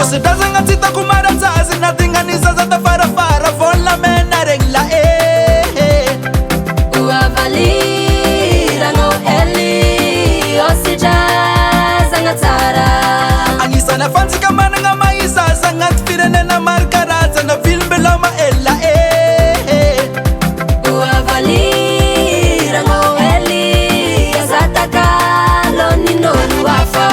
Ositazanga tita kumara zazi natinganisa zata farafara Fola mena regla Uavalira no eli Ositazanga tara Anisa na fansi kamana nga maisa Zangat firene na markaraza Na filmbela ma ella Uavalira no eli Zata kalo ninonu wafa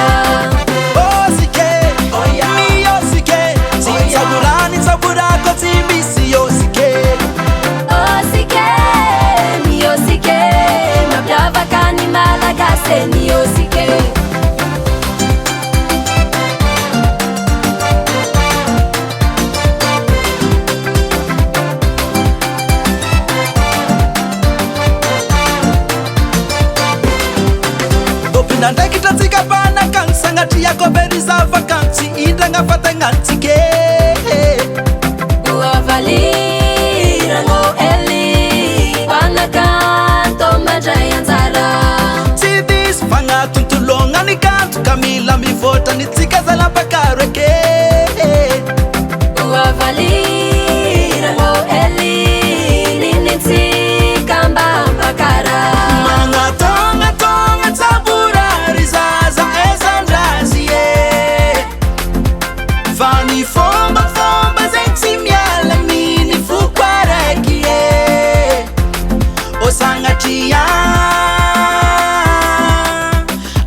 Nanda kita tika pana kan sangati yako berisa vakansi ita nga fata ngantike Uavalira no eli pana kanto majayanzara Sidis fanga tuntulonga ni kantu kamila mi vota ni tika zala pakareke Uavalira no eli nini tika mba pakara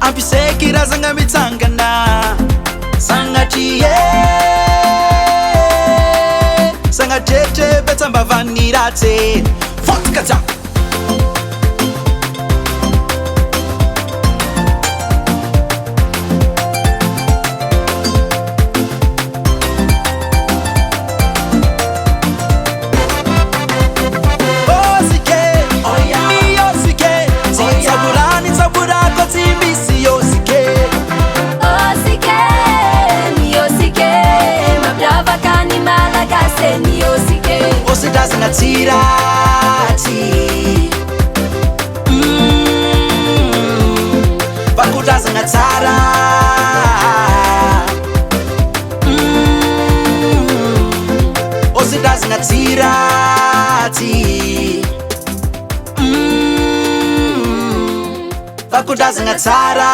Ampisekira zanga mitsangana Sangatiye Sangatete betamba vanirate Fotkata Ositazanga tirati Vakutazanga tara Ositazanga tirati Vakutazanga tara